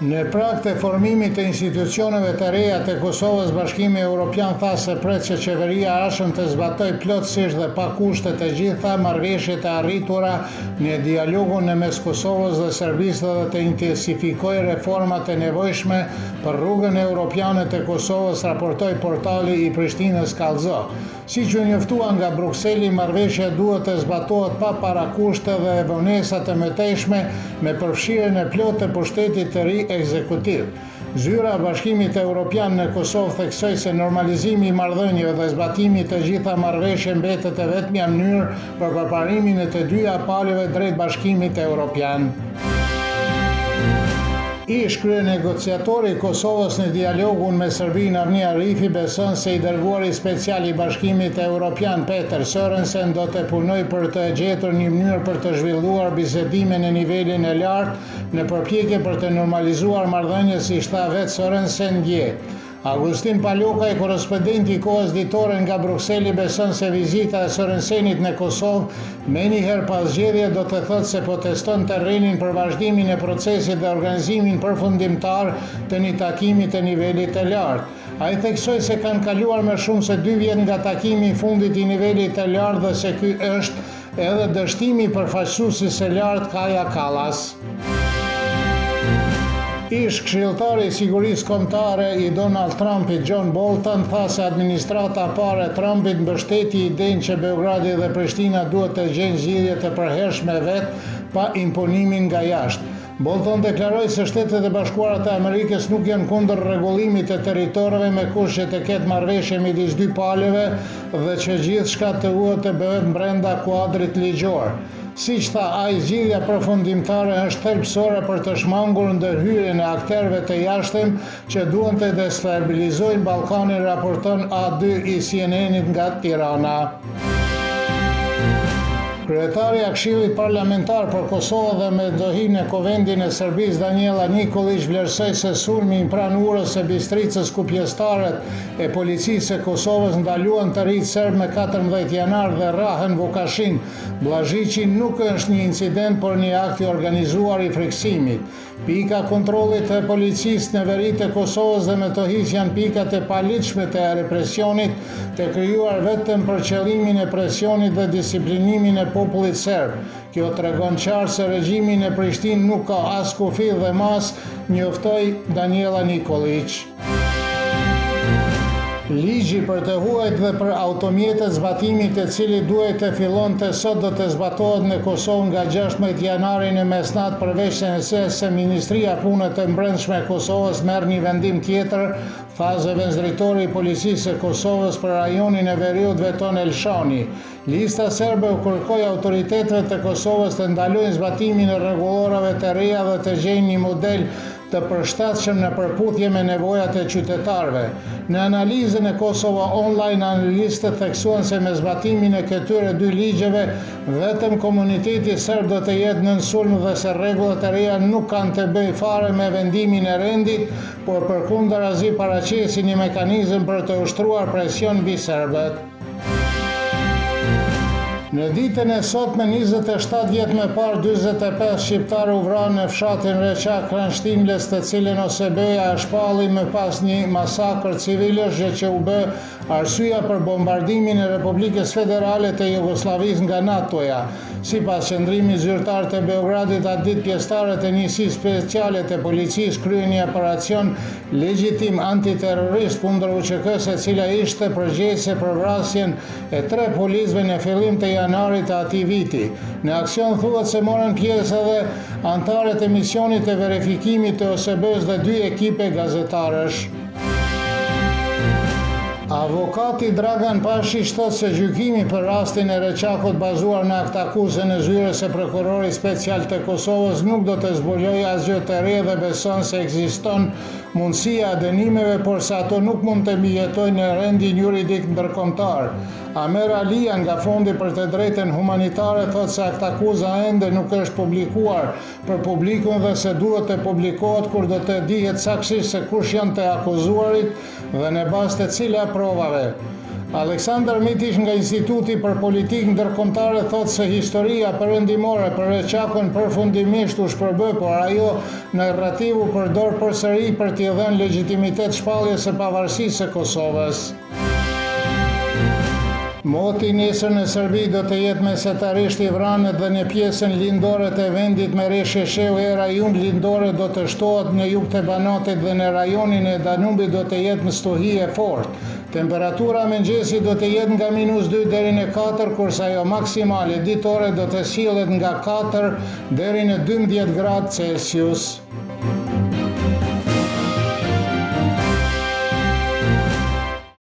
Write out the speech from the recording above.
Në prag të formimit të institucioneve të reja të Kosovës, Bashkimi Evropian tha se pret që qeveria ashëm të zbatoj plotësisht dhe pa kushte të gjitha marrëveshjet e arritura në dialogun në mes Kosovës dhe Serbisë dhe të intensifikoj reformat e nevojshme për rrugën europiane të Kosovës, raportoi portali i Prishtinës Kallzo. Siç u njoftua nga Brukseli, marrëveshja duhet të zbatohet pa parakushte dhe vonesa të mëtejshme me përfshirjen e plotë të pushtetit të ri ekzekutiv. Zyra e Bashkimit Evropian në Kosovë theksoi se normalizimi i marrëdhënieve dhe zbatimi të gjitha marrëveshjeve mbetet e vetmja mënyrë për përparimin e të dyja palëve drejt Bashkimit Evropian. Ish kryenegociatori i Kosovës në dialogun me Serbinë Avni Arifi beson se i dërguari special i Bashkimit Evropian Peter Sørensen do të punojë për të gjetur një mënyrë për të zhvilluar bisedime në nivelin e lartë në përpjekje për të normalizuar marrëdhëniet, siç tha vetë Sørensen dje. Agustin Palokaj, korrespondenti i Kohës Ditore nga Brukseli, beson se vizita e Sørensenit në Kosovë menjëherë pas zgjedhje do të thotë se po teston terrenin për vazhdimin e procesit dhe organizimin përfundimtar të një takimi të nivelit të lartë. Ai theksoi se kanë kaluar më shumë se 2 vjet nga takimi i fundit i nivelit të lartë dhe se ky është edhe dështimi i përfaqësuesit së lartë Kaja Kallas. Ish këshilltari i sigurisë kombëtare i Donald Trumpit, John Bolton, tha se administrata e parë e Trumpit mbështeti idenë që Beogradi dhe Prishtina duhet të gjejnë zgjidhje të përhershme vetë pa imponimin nga jashtë. Bolton deklaroi se Shtetet e Bashkuara të Amerikës nuk janë kundër rregullimit të territorëve me kush që të ketë marrëveshje midis dy palëve dhe që gjithçka të duhet të bëhet brenda kuadrit ligjor. Siç tha ai, zgjidhja përfundimtare është thelbësore për të shmangur ndërhyrjen e akterëve të jashtëm që duan të destabilizojnë Ballkanin, raporton A2 i CNN-it nga Tirana. Kryetaria e Këshillit Parlamentar për Kosovë dhe Metohijën e Kovendit e Serbisë, Danijela Nikolić, vlerësoi se sulmi pranë urës së Bistricës ku pjesëtarët e policisë së Kosovës ndaluan të rinjt serb me 14 janar dhe rrahën Vukashin Blažićin nuk është një incident, por një akt i organizuar i frikësimit. Pika kontrollit të policisë në veritë e Kosovës dhe Metohijës janë pikat e paligjshme të represionit të krijuar vetëm për qëllimin e presionit dhe disiplinimin e popullit serb. Kjo tregon qartë se regjimi në Prishtinë nuk ka as kufill dhe mas, njoftoi Danijela Nikolić. Ligji për të huajt dhe për automjetet, zbatimit e cili duhet të fillonte sot, do të zbatohet në Kosovë nga 16 janari në mesnatë, përveç se Ministria e Punëve të Brendshme e Kosovës merr një vendim tjetër, tha zëvendësdrejtori i policisë së Kosovës për rajonin e Veriut Veton Elshani. Lista serbe u kërkoi autoritetëve të Kosovës të ndalojnë zbatimin e rregullorave të reja dhe të gjejnë një model të përshtatshëm në përputhje me nevojat e qytetarëve. Në analizën e Kosova Online, analistët theksuan se me zbatimin e këtyre dy ligjeve, vetëm komuniteti serb do të jetë nën sulm dhe se rregullat e reja nuk kanë të bëjë fare me vendimin e rendit, por përkundërazi paraqesin një mekanizëm për të ushtruar presion mbi serbët. Në ditën e sotme, 27 vjet më parë, 45 shqiptarë u vranë në fshatin Reçak, Kranjshtimles, të cilën OSB-ja e shpalli më pas një masakër civilësh, gjë që u bë arsyeja për bombardimin e Republikës Federale të Jugosllavisë nga NATO-ja. Sipas qendrimit zyrtar të Beogradit, atë ditë pjesëtarët e njësisë speciale të policisë kryen një operacion legjitim antiterrorist kundër UÇK-s, e cila ishte përgjegjëse për vrasjen e 3 policëve në fillim të janarit të atij viti. Në aksion thuhet se morën pjesë edhe anëtarët e misionit të verifikimit të OSB-s dhe 2 ekipe gazetarësh. Avokati Dragan Pashish thotë se gjykimi për rastin e Reçakut bazuar në aktakuzën e zyrës së prokurorit special të Kosovës nuk do të zbulojë asgjë të re dhe beson se ekziston mundësia e dënimeve, por se ato nuk mund të mbijetojnë në rendin juridik ndërkombëtar. Amer Alia nga Fondi për të Drejtën Humanitare thotë se aktakuza ende nuk është publikuar për publikun dhe se duhet të publikohet kur do të dihet saktësisht se kush janë të akuzuarit dhe në bazë të cila provave. Aleksandar Mitić nga Instituti për Politikë Ndërkombëtare thotë se historia perëndimore për Reçakun përfundimisht u shpërbë, por ajo narrativ u përdor përsëri për t'i dhënë legjitimitet shpalljes së pavarësisë së Kosovës. Moti nesër në Serbi do të jetë mesatarisht i Vranë dhe në pjesën lindore të vendit me reshesheu e rajon lindore do të shtohet në jug të Banatit dhe në rajonin e Danubit do të jetë në stuhi e fortë. Temperatura mëngjesi do të jetë nga -2 deri në 4, kurse ajo maksimale ditore do të sillet nga 4 deri në 12 gradë Celsius.